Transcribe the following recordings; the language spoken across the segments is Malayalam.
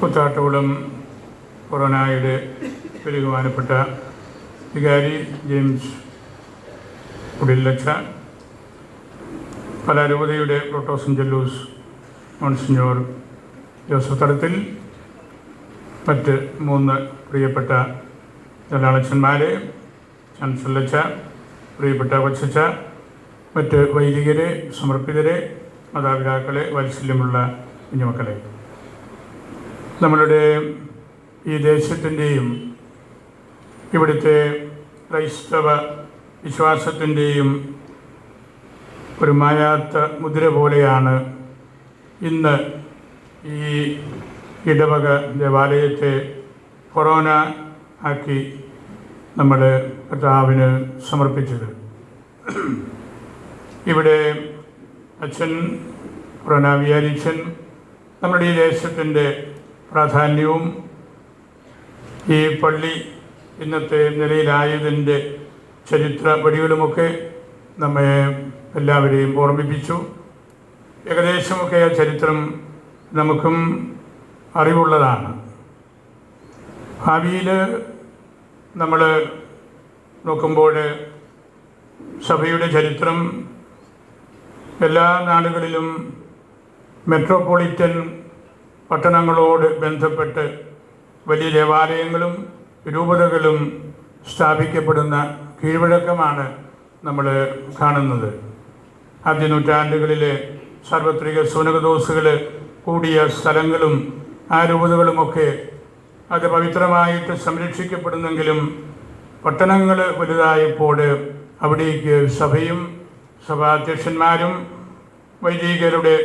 കുത്താട്ടകുളം കൊറോണയുടെ ബഹുമാനപ്പെട്ട വികാരി ജെയിംസ് കുടിലച്ച, പലാരൂപതയുടെ പ്രോട്ടോസ് ജല്ലൂസ് മോൺസിഞ്ഞോർ ജോസഫ് തടത്തിൽ, മറ്റ് 3 പ്രിയപ്പെട്ട ജലാളച്ചന്മാരെ, ചാൻസലച്ച, പ്രിയപ്പെട്ട കൊച്ചച്ച, മറ്റ് വൈദികരെ, സമർപ്പിതരെ, മാതാപിതാക്കളെ, വാത്സല്യമുള്ള കുഞ്ഞുമക്കളെ, നമ്മളുടെ ഈ ദേശത്തിൻ്റെയും ഇവിടുത്തെ ക്രൈസ്തവ വിശ്വാസത്തിൻ്റെയും ഒരു മായാത്ത മുദ്ര പോലെയാണ് ഇന്ന് ഈ ഇടവക ദേവാലയത്തെ കൊറോണ ആക്കി നമ്മൾ കർത്താവിന് സമർപ്പിച്ചത്. ഇവിടെ അച്ഛൻ കൊറോണ വികാരിച്ചൻ നമ്മുടെ ഈ ദേശത്തിൻ്റെ പ്രാധാന്യവും ഈ പള്ളി ഇന്നത്തെ നിലയിലായതിൻ്റെ ചരിത്ര വഴികളുമൊക്കെ നമ്മെ എല്ലാവരെയും ഓർമ്മിപ്പിച്ചു. ഏകദേശമൊക്കെ ആ ചരിത്രം നമുക്കും അറിവുള്ളതാണ്. ഭാവിയിൽ നമ്മൾ നോക്കുമ്പോൾ സഭയുടെ ചരിത്രം എല്ലാ നാടുകളിലും മെട്രോപൊളിറ്റൻ പട്ടണങ്ങളോട് ബന്ധപ്പെട്ട് വലിയ ദേവാലയങ്ങളും രൂപതകളും സ്ഥാപിക്കപ്പെടുന്ന കീഴ്വഴക്കമാണ് നമ്മൾ കാണുന്നത്. ആദ്യ നൂറ്റാണ്ടുകളിലെ സാർവത്രിക സുനകദോസുകൾ കൂടിയ സ്ഥലങ്ങളും ആ രൂപതകളുമൊക്കെ അത് പവിത്രമായിട്ട് സംരക്ഷിക്കപ്പെടുന്നെങ്കിലും പട്ടണങ്ങൾ വലുതായപ്പോൾ അവിടേക്ക് സഭയും സഭാധ്യക്ഷന്മാരും വൈദികരുടെ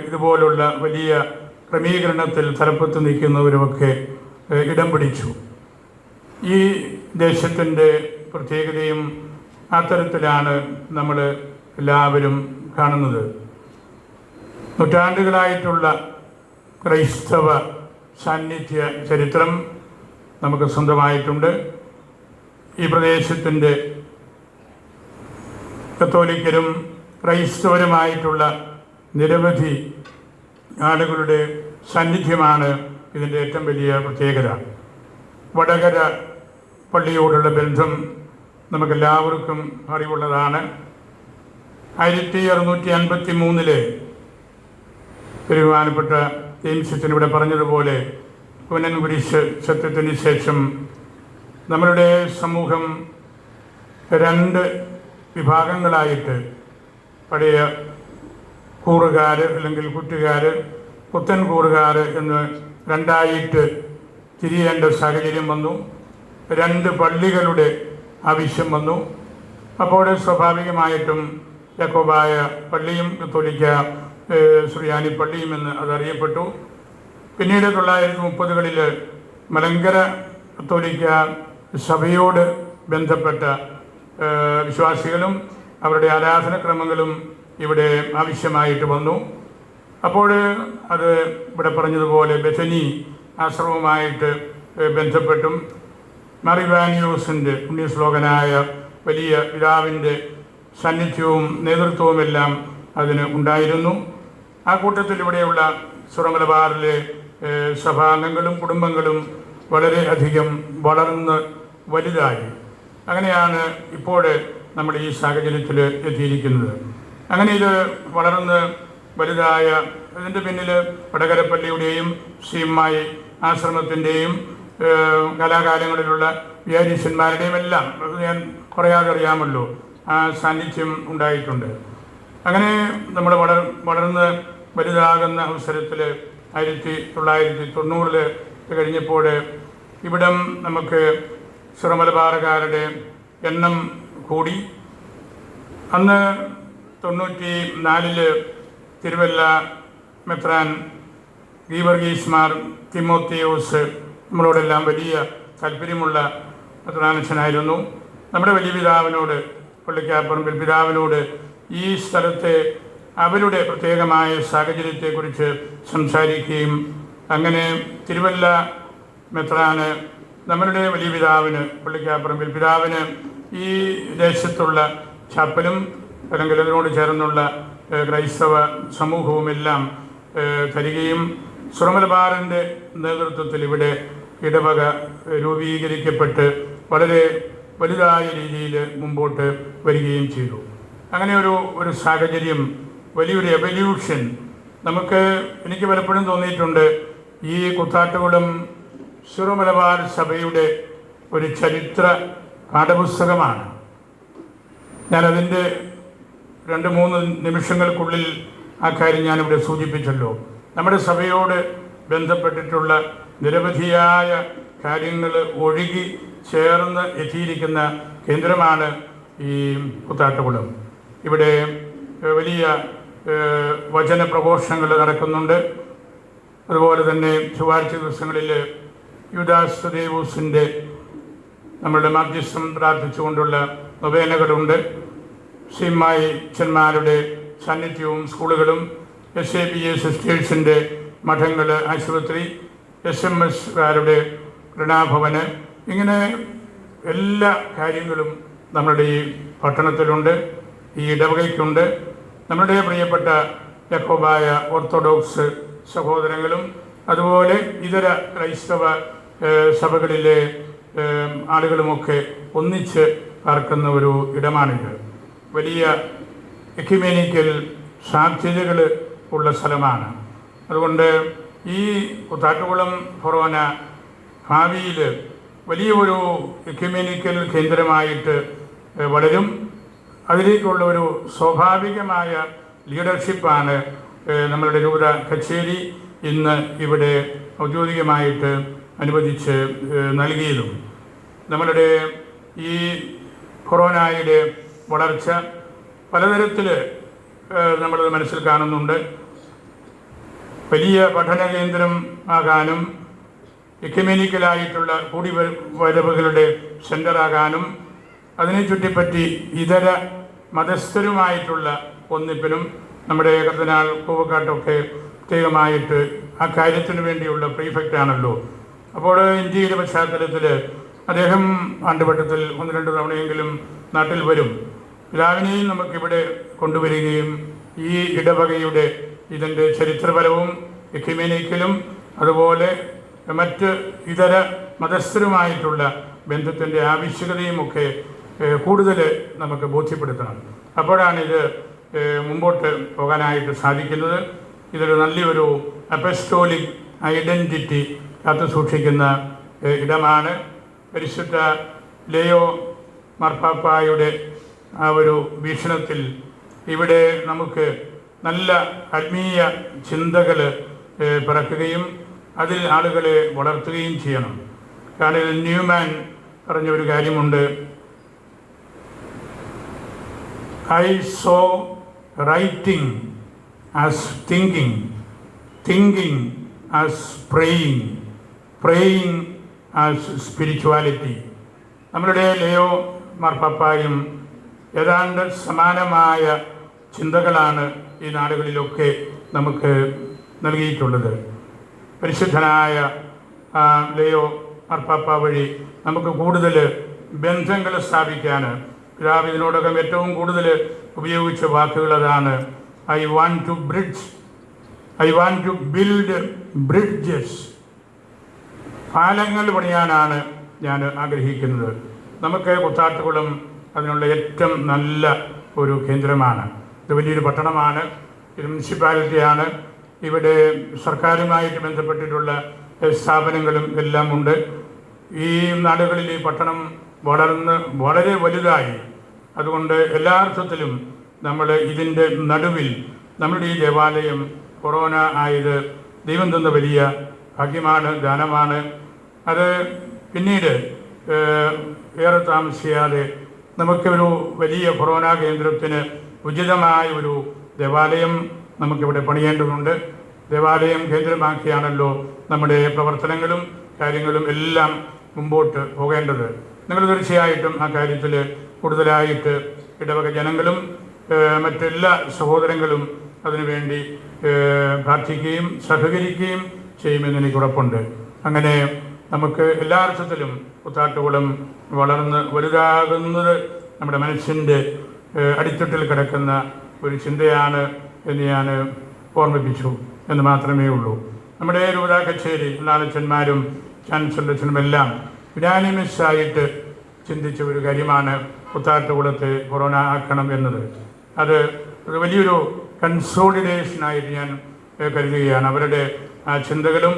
ഇതുപോലുള്ള വലിയ ക്രമീകരണത്തിൽ തലപ്പത്ത് നിൽക്കുന്നവരുമൊക്കെ ഇടം പിടിച്ചു. ഈ ദേശത്തിൻ്റെ പ്രത്യേകതയും അത്തരത്തിലാണ് നമ്മൾ എല്ലാവരും കാണുന്നത്. നൂറ്റാണ്ടുകളായിട്ടുള്ള ക്രൈസ്തവ സാന്നിധ്യ ചരിത്രം നമുക്ക് സ്വന്തമായിട്ടുണ്ട്. ഈ പ്രദേശത്തിൻ്റെ കത്തോലിക്കരും ക്രൈസ്തവരുമായിട്ടുള്ള നിരവധി ആളുകളുടെ സാന്നിധ്യമാണ് ഇതിൻ്റെ ഏറ്റവും വലിയ പ്രത്യേകത. വടകര പള്ളിയോടുള്ള ബന്ധം നമുക്കെല്ലാവർക്കും അറിവുള്ളതാണ്. 1653 ബഹുമാനപ്പെട്ട ജെയിംസ് ഇവിടെ പറഞ്ഞതുപോലെ പുനൻ കുരിശ് സത്യത്തിന് ശേഷം നമ്മളുടെ സമൂഹം 2 വിഭാഗങ്ങളായിട്ട്, പഴയ കൂറുകാർ അല്ലെങ്കിൽ കുറ്റുകാർ, പുത്തൻ കൂറുകാർ എന്ന് 2ആയിട്ട് തിരിയേണ്ട സാഹചര്യം വന്നു. 2 പള്ളികളുടെ ആവശ്യം വന്നു. അപ്പോൾ സ്വാഭാവികമായിട്ടും യാക്കോബായ പള്ളിയും കത്തോലിക്ക സുറിയാനി പള്ളിയും എന്ന് അതറിയപ്പെട്ടു. പിന്നീട് 1930കളിൽ മലങ്കര കത്തോലിക്ക സഭയോട് ബന്ധപ്പെട്ട വിശ്വാസികളും അവരുടെ ആരാധനക്രമങ്ങളും ഇവിടെ ആവശ്യമായിട്ട് വന്നു. അപ്പോൾ അത് ഇവിടെ പറഞ്ഞതുപോലെ ബെഥനി ആശ്രമവുമായിട്ട് ബന്ധപ്പെട്ടും മറിവാനിയോസിൻ്റെ പുണ്യശ്ലോകനായ വലിയ പിതാവിൻ്റെ സാന്നിധ്യവും നേതൃത്വവുമെല്ലാം അതിന് ഉണ്ടായിരുന്നു. ആ കൂട്ടത്തിൽ ഇവിടെയുള്ള സുറമലബാറിലെ സഭാംഗങ്ങളും കുടുംബങ്ങളും വളരെ അധികം വളർന്ന് വലുതായി. അങ്ങനെയാണ് ഇപ്പോൾ നമ്മൾ ഈ സാഹചര്യത്തിൽ എത്തിയിരിക്കുന്നത്. അങ്ങനെ ഇത് വളർന്ന് വലുതായ ഇതിൻ്റെ പിന്നിൽ വടകരപ്പള്ളിയുടെയും സീമായി ആശ്രമത്തിൻ്റെയും കലാകാലങ്ങളിലുള്ള വികാരിച്ചന്മാരുടെയും എല്ലാം ഞാൻ പറയാതെ അറിയാമല്ലോ ആ സാന്നിധ്യം ഉണ്ടായിട്ടുണ്ട്. അങ്ങനെ നമ്മൾ വളർന്ന് വലുതാകുന്ന അവസരത്തിൽ 1990 കഴിഞ്ഞപ്പോൾ ഇവിടം നമുക്ക് സുറമലബാറുകാരുടെ എണ്ണം കൂടി. അന്ന് 94 തിരുവല്ല മെത്രാൻ ഗീവർഗീസ് മാർ തിമോത്തിയോസ് നമ്മളോടെല്ലാം വലിയ താല്പര്യമുള്ള മെത്രാനച്ഛനായിരുന്നു. നമ്മുടെ വലിയ പിതാവിനോട്, പള്ളിക്കാപ്പറമ്പിൽ പിതാവിനോട് ഈ സ്ഥലത്തെ അവരുടെ പ്രത്യേകമായ സാഹചര്യത്തെക്കുറിച്ച് സംസാരിക്കുകയും അങ്ങനെ തിരുവല്ല മെത്രാന് നമ്മളുടെ വലിയ പിതാവിന്, പള്ളിക്കാപ്പറമ്പിൽ പിതാവിന് ഈ ദേശത്തുള്ള ചാപ്പലും അല്ലെങ്കിൽ അതിനോട് ചേർന്നുള്ള ക്രൈസ്തവ സമൂഹവുമെല്ലാം തരികയും സുറമലബാറിൻ്റെ നേതൃത്വത്തിൽ ഇവിടെ ഇടവക രൂപീകരിക്കപ്പെട്ട് വളരെ വലുതായ രീതിയിൽ മുമ്പോട്ട് വരികയും ചെയ്തു. അങ്ങനെ ഒരു സാഹചര്യം, വലിയൊരു എവല്യൂഷൻ എനിക്ക് പലപ്പോഴും തോന്നിയിട്ടുണ്ട്. ഈ കൂത്താട്ടുകുളം സുറമലബാർ സഭയുടെ ഒരു ചരിത്ര പാഠപുസ്തകമാണ്. ഞാനതിൻ്റെ 2-3 നിമിഷങ്ങൾക്കുള്ളിൽ ആ കാര്യം ഞാനിവിടെ സൂചിപ്പിച്ചല്ലോ. നമ്മുടെ സഭയോട് ബന്ധപ്പെട്ടിട്ടുള്ള നിരവധിയായ കാര്യങ്ങൾ ഒഴുകി ചേർന്ന് എത്തിയിരിക്കുന്ന കേന്ദ്രമാണ് ഈ കൂത്താട്ടുകുളം. ഇവിടെ വലിയ വചന പ്രഘോഷങ്ങൾ നടക്കുന്നുണ്ട്. അതുപോലെ തന്നെ ചൊവ്വാഴ്ച ദിവസങ്ങളിൽ യുദാസ് ദേവൂസിൻ്റെ നമ്മളുടെ മധ്യസ്ഥം പ്രാർത്ഥിച്ചുകൊണ്ടുള്ള നൊവേനകളുണ്ട്. സിമ്മായി അച്ഛന്മാരുടെ സാന്നിധ്യവും സ്കൂളുകളും, SABA സിസ്റ്റേഴ്സിൻ്റെ മഠങ്ങൾ, ആശുപത്രി, SMS-കാരുടെ ഋണാഭവന്, ഇങ്ങനെ എല്ലാ കാര്യങ്ങളും നമ്മുടെ ഈ പട്ടണത്തിലുണ്ട്, ഈ ഇടവകയ്ക്കുണ്ട്. നമ്മുടെ പ്രിയപ്പെട്ട യാക്കോബായ ഓർത്തഡോക്സ് സഹോദരങ്ങളും അതുപോലെ ഇതര ക്രൈസ്തവ സഭകളിലെ ആളുകളുമൊക്കെ ഒന്നിച്ച് പാർക്കുന്ന ഒരു ഇടമാണിത്. വലിയ എക്യുമെനിക്കൽ സാധ്യതകൾ ഉള്ള സ്ഥലമാണ്. അതുകൊണ്ട് ഈ കൂത്താട്ടുകുളം ഫൊറോന ഭാവിയിൽ വലിയ ഒരു എക്യുമെനിക്കൽ കേന്ദ്രമായിട്ട് വളരും. അതിലേക്കുള്ള ഒരു സ്വാഭാവികമായ ലീഡർഷിപ്പാണ് നമ്മളുടെ രൂപത കച്ചേരി ഇന്ന് ഇവിടെ ഔദ്യോഗികമായിട്ട് അനുവദിച്ച് നൽകിയതും. നമ്മളുടെ ഈ കൊറോണയുടെ വളർച്ച പലതരത്തിൽ നമ്മൾ മനസ്സിൽ കാണുന്നുണ്ട്. വലിയ പഠന കേന്ദ്രം ആകാനും എക്യുമെനിക്കലായിട്ടുള്ള കൂടിവരവുകളുടെ സെൻ്ററാകാനും അതിനെ ചുറ്റിപ്പറ്റി ഇതര മതസ്ഥരുമായിട്ടുള്ള ഒന്നിപ്പിനും നമ്മുടെ കർദിനാൾ കൂവക്കാട്ടൊക്കെ പ്രത്യേകമായിട്ട് ആ കാര്യത്തിന് വേണ്ടിയുള്ള പ്രീഫെക്റ്റാണല്ലോ. അപ്പോൾ ഇന്ത്യയുടെ പശ്ചാത്തലത്തിൽ അദ്ദേഹം ആണ്ടുവട്ടത്തിൽ 1-2 തവണയെങ്കിലും നാട്ടിൽ വരും. പിതാവിനെയും നമുക്കിവിടെ കൊണ്ടുവരികയും ഈ ഇടവകയുടെ ഇതിൻ്റെ ചരിത്രപരവും എക്യുമെനിക്കലും അതുപോലെ മറ്റ് ഇതര മതസ്ഥരുമായിട്ടുള്ള ബന്ധത്തിൻ്റെ ആവശ്യകതയുമൊക്കെ കൂടുതൽ നമുക്ക് ബോധ്യപ്പെടുത്തണം. അപ്പോഴാണിത് മുമ്പോട്ട് പോകാനായിട്ട് സാധിക്കുന്നത്. ഇതൊരു നല്ലൊരു അപ്പസ്റ്റോലിക് ഐഡൻറ്റിറ്റി കാത്തു സൂക്ഷിക്കുന്ന ഇടമാണ്. പരിശുദ്ധ ലേയോ മാർപ്പാപ്പായുടെ ആ ഒരു വീക്ഷണത്തിൽ ഇവിടെ നമുക്ക് നല്ല ആത്മീയ ചിന്തകൾ പിറക്കുകയും അതിൽ ആളുകളെ വളർത്തുകയും ചെയ്യണം. കാരണം ന്യൂമാൻ പറഞ്ഞ ഒരു കാര്യമുണ്ട്, I saw writing as thinking, thinking as praying, praying as spirituality. നമ്മളുടെ ലേയോ മാർപ്പാപ്പായും ഏതാണ്ട് സമാനമായ ചിന്തകളാണ് ഈ നാടുകളിലൊക്കെ നമുക്ക് നൽകിയിട്ടുള്ളത്. പരിശുദ്ധനായ ലേയോ മാർപ്പാപ്പ വഴി നമുക്ക് കൂടുതൽ ബന്ധങ്ങൾ സ്ഥാപിക്കാൻ പിതാവ് ഇതിനോടകം ഏറ്റവും കൂടുതൽ ഉപയോഗിച്ച വാക്കുകൾ അതാണ്. I want to build bridges. പാലങ്ങൾ പണിയാനാണ് ഞാൻ ആഗ്രഹിക്കുന്നത്. നമുക്ക് കൂത്താട്ടുകുളം അതിനുള്ള ഏറ്റവും നല്ല ഒരു കേന്ദ്രമാണ്. ഇത് വലിയൊരു പട്ടണമാണ്, ഇത് മുനിസിപ്പാലിറ്റിയാണ്. ഇവിടെ സർക്കാരുമായിട്ട് ബന്ധപ്പെട്ടിട്ടുള്ള സ്ഥാപനങ്ങളും എല്ലാം ഉണ്ട്. ഈ നാടുകളിൽ ഈ പട്ടണം വളർന്ന് വളരെ വലുതായി. അതുകൊണ്ട് എല്ലാ അർത്ഥത്തിലും നമ്മൾ ഇതിൻ്റെ നടുവിൽ നമ്മളുടെ ഈ ദേവാലയം കൊറോണ ആയത് ദൈവം തന്ന വലിയ ഭാഗ്യമാണ്, ദാനമാണ്. അത് പിന്നീട് ഏറെ താമസിയാതെ നമുക്കൊരു വലിയ കൊറോണ കേന്ദ്രത്തിന് ഉചിതമായ ഒരു ദേവാലയം നമുക്കിവിടെ പണിയേണ്ടതുണ്ട്. ദേവാലയം കേന്ദ്രമാക്കിയാണല്ലോ നമ്മുടെ പ്രവർത്തനങ്ങളും കാര്യങ്ങളും എല്ലാം മുമ്പോട്ട് പോകേണ്ടത്. നിങ്ങൾ തീർച്ചയായിട്ടും ആ കാര്യത്തിൽ കൂടുതലായിട്ട് ഇടവക ജനങ്ങളും മറ്റെല്ലാ സഹോദരങ്ങളും അതിനുവേണ്ടി പ്രാർത്ഥിക്കുകയും സഹകരിക്കുകയും ചെയ്യുമെന്ന് എനിക്ക് ഉറപ്പുണ്ട്. അങ്ങനെ നമുക്ക് എല്ലാ അർത്ഥത്തിലും കൂത്താട്ടുകുളം വളർന്ന് വലുതാകുന്നത് നമ്മുടെ മനസ്സിൻ്റെ അടിത്തട്ടിൽ കിടക്കുന്ന ഒരു ചിന്തയാണ് എന്ന് ഞാൻ ഓർമ്മിപ്പിച്ചു എന്ന് മാത്രമേ ഉള്ളൂ. നമ്മുടെ രൂപത കച്ചേരി നാളച്ചന്മാരും ചാൻസലർച്ചനും എല്ലാം യുനാനിമസായിട്ട് ചിന്തിച്ച ഒരു കാര്യമാണ് കുത്താട്ടുകുളത്ത് കൊറോണ ആക്കണം എന്നത്. അത് വലിയൊരു കൺസോളിഡേഷനായിട്ട് ഞാൻ കരുതുകയാണ്. അവരുടെ ആ ചിന്തകളും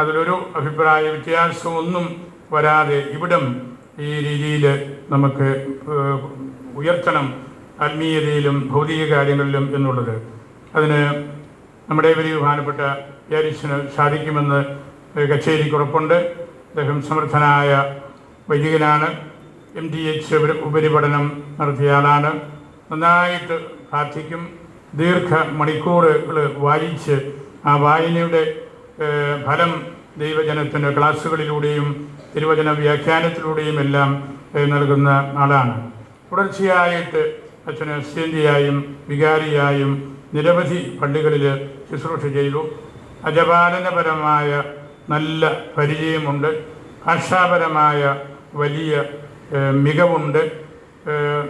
അതിലൊരു അഭിപ്രായ വ്യത്യാസമൊന്നും വരാതെ ഇവിടം ഈ രീതിയിൽ നമുക്ക് ഉയർത്തണം ആത്മീയതയിലും ഭൗതിക കാര്യങ്ങളിലും എന്നുള്ളത്. അതിന് നമ്മുടെ വലിയ ബഹുമാനപ്പെട്ട വികാരിച്ചന് സാധിക്കുമെന്ന് കച്ചേരിക്ക് ഉറപ്പുണ്ട്. അദ്ദേഹം സമർത്ഥനായ വൈദികനാണ്. MDH ഉപരിപഠനം നടത്തിയ ആളാണ്. നന്നായിട്ട് പ്രാർത്ഥിക്കും. ദീർഘ മണിക്കൂറുകൾ വായിച്ച് ആ വായനയുടെ ഫലം ദൈവജനത്തിൻ്റെ ക്ലാസ്സുകളിലൂടെയും തിരുവചന വ്യാഖ്യാനത്തിലൂടെയും എല്ലാം നൽകുന്ന ആളാണ്. തുടർച്ചയായിട്ട് അച്ഛന് അസിസ്റ്റൻ്റായും വികാരിയായും നിരവധി പള്ളികളിൽ ശുശ്രൂഷ ചെയ്തു. അജപാലനപരമായ നല്ല പരിചയമുണ്ട്. ഭാഷാപരമായ വലിയ മികവുണ്ട്.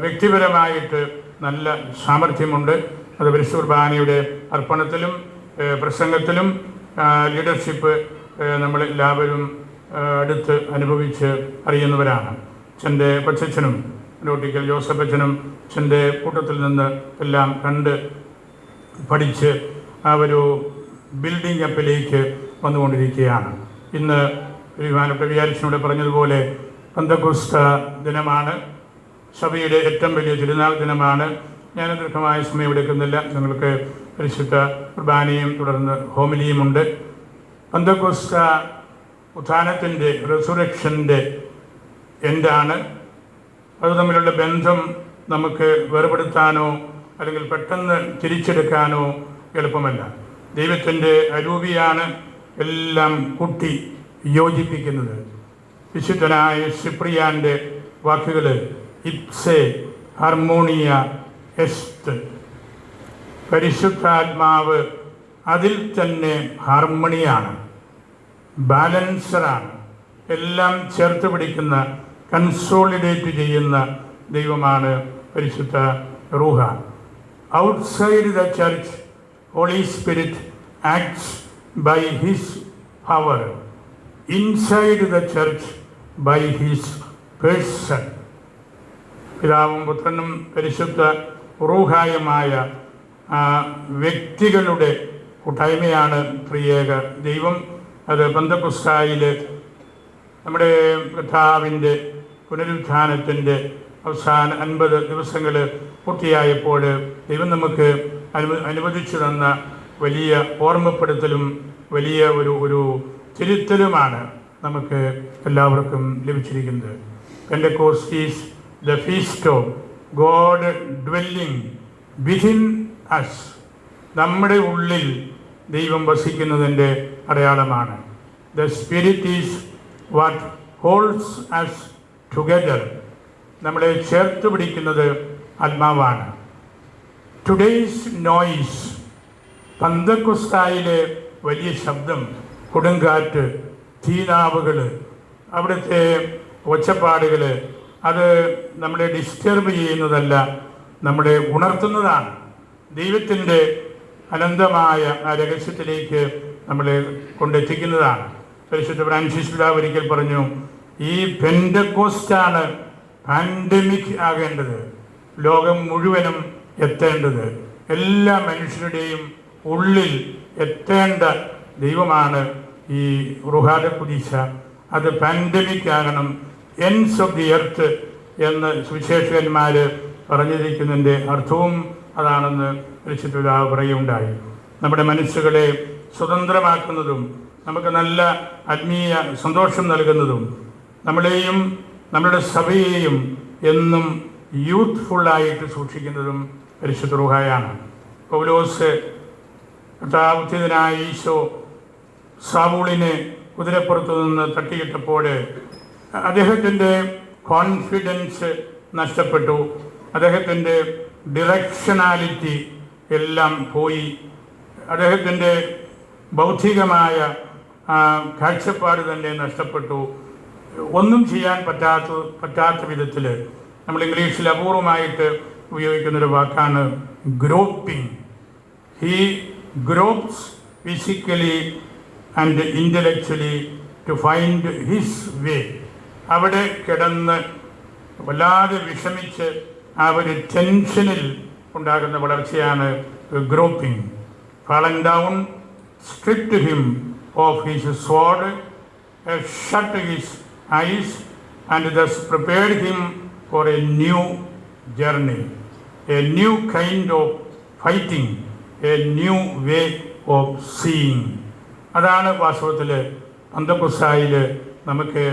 വ്യക്തിപരമായിട്ട് നല്ല സാമർഥ്യമുണ്ട്. അത് പരിശുദ്ധ കുർബാനയുടെ അർപ്പണത്തിലും പ്രസംഗത്തിലും ലീഡർഷിപ്പ് നമ്മളെല്ലാവരും അടുത്ത് അനുഭവിച്ച് അറിയുന്നവരാണ്. അച്ഛൻ്റെ കൊച്ചച്ഛനും നോട്ടിക്കൽ ജോസഫ് അച്ഛനും അച്ഛൻ്റെ കൂട്ടത്തിൽ നിന്ന് എല്ലാം കണ്ട് പഠിച്ച് ആ ഒരു ബിൽഡിംഗ് അപ്പിലേക്ക് വന്നുകൊണ്ടിരിക്കുകയാണ്. ഇന്ന് ബഹുമാനപ്പെട്ട വികാരിച്ചനോട് പറഞ്ഞതുപോലെ പെന്തക്കോസ്ത ദിനമാണ്. സഭയുടെ ഏറ്റവും വലിയ തിരുനാൾ ദിനമാണ്. ഞാൻ ദീർഘമായ സമയം എടുക്കുന്നില്ല. നിങ്ങൾക്ക് പരിശുദ്ധ കുർബാനയും തുടർന്ന് ഹോമിലിയുമുണ്ട്. പെന്തക്കോസ്ത ഉത്ഥാനത്തിൻ്റെ റിസറക്ഷൻ്റെ എൻഡാണ്. അത് തമ്മിലുള്ള ബന്ധം നമുക്ക് വേർപെടുത്താനോ അല്ലെങ്കിൽ പെട്ടെന്ന് തിരിച്ചെടുക്കാനോ എളുപ്പമല്ല. ദൈവത്തിൻ്റെ അരൂപിയാണ് എല്ലാം കൂട്ടി യോജിപ്പിക്കുന്നത്. വിശുദ്ധനായ സിപ്രിയാൻ്റെ വാക്കുകൾ ഇപ്സെ ഹാർമോണിയ എസ്റ്റ്, പരിശുദ്ധാത്മാവ് അതിൽ തന്നെ ഹാർമണിയാണ്, ബാലൻസറാണ്, എല്ലാം ചേർത്ത് പിടിക്കുന്ന കൺസോളിഡേറ്റ് ചെയ്യുന്ന ദൈവമാണ് പരിശുദ്ധ റൂഹ. Outside the church holy spirit acts by his power, inside the church by his person. പിതാവും പുത്രനും പരിശുദ്ധ റൂഹായുമായ വ്യക്തികളുടെ കൂട്ടായ്മയാണ് ത്രിയേക ദൈവം. അത് പെന്തക്കോസ്തായിൽ നമ്മുടെ കർത്താവിൻ്റെ പുനരുത്ഥാനത്തിൻ്റെ അവസാന 50 ദിവസങ്ങൾ പൂർത്തിയായപ്പോൾ ദൈവം നമുക്ക് അനുവദിച്ചു തന്ന വലിയ ഓർമ്മപ്പെടുത്തലും വലിയ ഒരു തിരുത്തലുമാണ് നമുക്ക് എല്ലാവർക്കും ലഭിച്ചിരിക്കുന്നത്. Pentecost is the feast of God dwelling within us. നമ്മുടെ ഉള്ളിൽ ദൈവം വസിക്കുന്നതിൻ്റെ അടയാളമാണ്. The spirit is what holds us together. നമ്മളെ ചേർത്ത് പിടിക്കുന്നത് ആത്മാവാണ്. ടുഡേയ്സ് നോയ്സ്, പെന്തക്കോസ്തായിലെ വലിയ ശബ്ദം, കൊടുങ്കാറ്റ്, തീനാവുകൾ, അവിടുത്തെ ഒച്ചപ്പാടുകൾ, അത് നമ്മളെ ഡിസ്റ്റർബ് ചെയ്യുന്നതല്ല, നമ്മളെ ഉണർത്തുന്നതാണ്. ദൈവത്തിൻ്റെ അനന്തമായ ആ രഹസ്യത്തിലേക്ക് നമ്മളെ കൊണ്ടെത്തിക്കുന്നതാണ്. പരിശുദ്ധ ഫ്രാൻസിസ് പിതാവ് ഒരിക്കൽ പറഞ്ഞു, ഈ പെന്തക്കോസ്റ്റാണ് പാൻഡമിക് ആകേണ്ടത്, ലോകം മുഴുവനും എത്തേണ്ടത്, എല്ലാ മനുഷ്യരുടെയും ഉള്ളിൽ എത്തേണ്ട ദൈവമാണ് ഈ റുഹാദ കുദീസ. അത് പാൻഡമിക് ആകണം, എൻഡ്സ് ഓഫ് ദി എർത്ത് എന്ന് സുവിശേഷകന്മാർ പറഞ്ഞിരിക്കുന്നതിൻ്റെ അർത്ഥവും അതാണെന്ന് പരിശുദ്ധ പിതാവ് പറയുകയുണ്ടായി. നമ്മുടെ മനസ്സുകളെ സ്വതന്ത്രമാക്കുന്നതും നമുക്ക് നല്ല ആത്മീയ സന്തോഷം നൽകുന്നതും നമ്മളെയും നമ്മുടെ സഭയെയും എന്നും യൂത്ത്ഫുള്ളായിട്ട് സൂക്ഷിക്കുന്നതും പരിശുദ്ധ റൂഹായാണ്. പൗലോസ് കർത്താവുദ്ധിതനായ ഈശോ സാവൂളിനെ കുതിരപ്പുറത്തു നിന്ന് തട്ടിയിട്ടപ്പോൾ അദ്ദേഹത്തിൻ്റെ കോൺഫിഡൻസ് നഷ്ടപ്പെട്ടു. അദ്ദേഹത്തിൻ്റെ ഡിറക്ഷനാലിറ്റി എല്ലാം പോയി. അദ്ദേഹത്തിൻ്റെ ബൗദ്ധികമായ കാഴ്ചപ്പാട് തന്നെ നഷ്ടപ്പെട്ടു. ഒന്നും ചെയ്യാൻ പറ്റാത്ത വിധത്തിൽ നമ്മൾ ഇംഗ്ലീഷിൽ അപൂർവമായിട്ട് ഉപയോഗിക്കുന്നൊരു വാക്കാണ് groping. He gropes physically and intellectually to find his way. അവിടെ കിടന്ന് വല്ലാതെ വിഷമിച്ച് ആ ഒരു ടെൻഷനിൽ ഉണ്ടാകുന്ന വളർച്ചയാണ് groping. Fallen down, stripped him of his sword, shut his eyes, and thus prepared him for a new journey, a new kind of fighting, a new way of seeing. അതാണ് വാസ്തവത്തിൽ പന്തക്കുസ്തായിൽ നമുക്ക്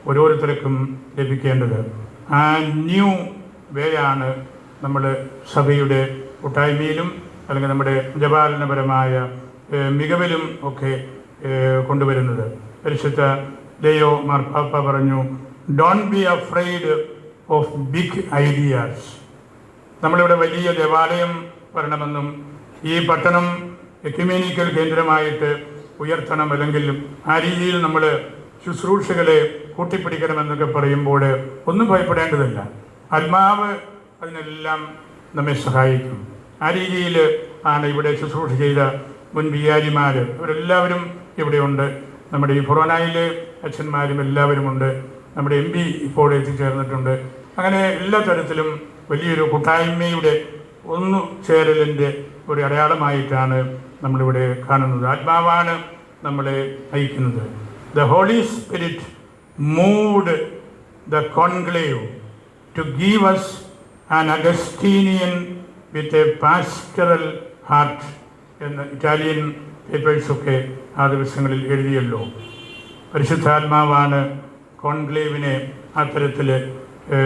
ഓരോരുത്തർക്കും ലഭിക്കേണ്ടത്. ആ ന്യൂ വേ ആണ് നമ്മൾ സഭയുടെ കൂട്ടായ്മയിലും അല്ലെങ്കിൽ നമ്മുടെ ജപാലനപരമായ മികവിലും ഒക്കെ കൊണ്ടുവരുന്നത്. പരിശുദ്ധ ലേയോ മാർപ്പാപ്പ പറഞ്ഞു, don't be afraid of big ideas. നമ്മളിവിടെ വലിയ ദേവാലയം വരണമെന്നും ഈ പട്ടണം എക്യുമേനിക്കൽ കേന്ദ്രമായിട്ട് ഉയർത്തണം, അല്ലെങ്കിൽ ആ രീതിയിൽ നമ്മൾ ശുശ്രൂഷകളെ കൂട്ടിപ്പിടിക്കണമെന്നൊക്കെ പറയുമ്പോൾ ഒന്നും ഭയപ്പെടേണ്ടതില്ല. ആത്മാവ് അതിനെല്ലാം നമ്മെ സഹായിക്കും. ആ രീതിയിൽ ആണ് ഇവിടെ ശുശ്രൂഷ ചെയ്ത മുൻ വികാരിമാർ, അവരെല്ലാവരും ഇവിടെയുണ്ട്. നമ്മുടെ ഈ ഫൊറോനയിലെ അച്ഛന്മാരും എല്ലാവരുമുണ്ട്. നമ്മുടെ MP ഇപ്പോൾ എത്തിച്ചേർന്നിട്ടുണ്ട്. അങ്ങനെ എല്ലാ തരത്തിലും വലിയൊരു കൂട്ടായ്മയുടെ ഒന്നു ചേരലിൻ്റെ ഒരു അടയാളമായിട്ടാണ് നമ്മളിവിടെ കാണുന്നത്. ആത്മാവാണ് നമ്മളെ നയിക്കുന്നത്. The holy spirit moved the conclave to give us an Augustinian with a pastoral heart എന്ന് ഇറ്റാലിയൻ പേപ്പേഴ്സൊക്കെ ആ ദിവസങ്ങളിൽ എഴുതിയല്ലോ. പരിശുദ്ധാത്മാവാണ് കോൺക്ലേവിനെ ആ തരത്തിൽ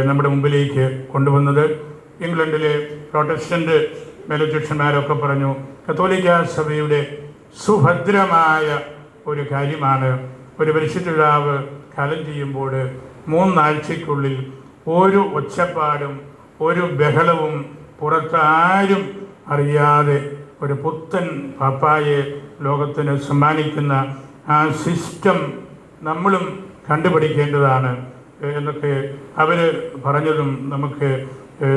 നമ്മുടെ മുമ്പിലേക്ക് കൊണ്ടുവന്നത്. ഇംഗ്ലണ്ടിലെ പ്രൊട്ടസ്റ്റൻ്റ് മേലധ്യക്ഷന്മാരൊക്കെ പറഞ്ഞു, കത്തോലിക്ക സഭയുടെ സുഭദ്രമായ ഒരു കാര്യമാണ് ഒരു പരിശുദ്ധ പിതാവ് കാലം ചെയ്യുമ്പോൾ 3 ആഴ്ചയ്ക്കുള്ളിൽ ഒരു ഒച്ചപ്പാടും ഒരു ബഹളവും പുറത്ത് ആരും അറിയാതെ ഒരു പുത്തൻ പാപ്പായെ ലോകത്തിന് സമ്മാനിക്കുന്ന ആ സിസ്റ്റം നമ്മളും കണ്ടുപിടിക്കേണ്ടതാണ് എന്നൊക്കെ അവർ പറഞ്ഞതും നമുക്ക്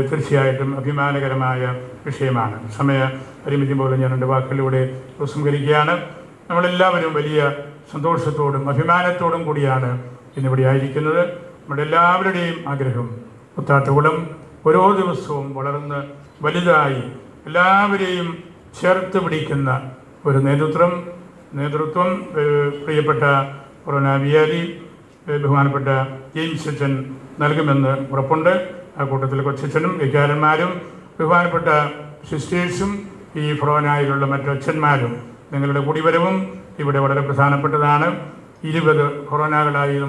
തീർച്ചയായിട്ടും അഭിമാനകരമായ വിഷയമാണ്. സമയ പരിമിതി പോലെ ഞാൻ എൻ്റെ വാക്കിലൂടെ ഉപസംഹരിക്കുകയാണ്. നമ്മളെല്ലാവരും വലിയ സന്തോഷത്തോടും അഭിമാനത്തോടും കൂടിയാണ് ഇന്നിവിടെ ആയിരിക്കുന്നത്. നമ്മുടെ എല്ലാവരുടെയും ആഗ്രഹം മുത്താട്ടുകുളം ഓരോ ദിവസവും വളർന്ന് വലുതായി എല്ലാവരെയും ചേർത്ത് പിടിക്കുന്ന ഒരു നേതൃത്വം പ്രിയപ്പെട്ട ഫൊറോന വികാരി ബഹുമാനപ്പെട്ട ജെയിംസ് അച്ഛൻ നൽകുമെന്ന് ഉറപ്പുണ്ട്. ആ കൂട്ടത്തിൽ കൊച്ചച്ഛനും വികാരന്മാരും ബഹുമാനപ്പെട്ട സിസ്റ്റേഴ്സും ഈ ഫൊറോനയിലുള്ള മറ്റു അച്ഛന്മാരും നിങ്ങളുടെ കൂടിവരവും ഇവിടെ വളരെ പ്രധാനപ്പെട്ടതാണ്. 20 ഫൊറോനകളായി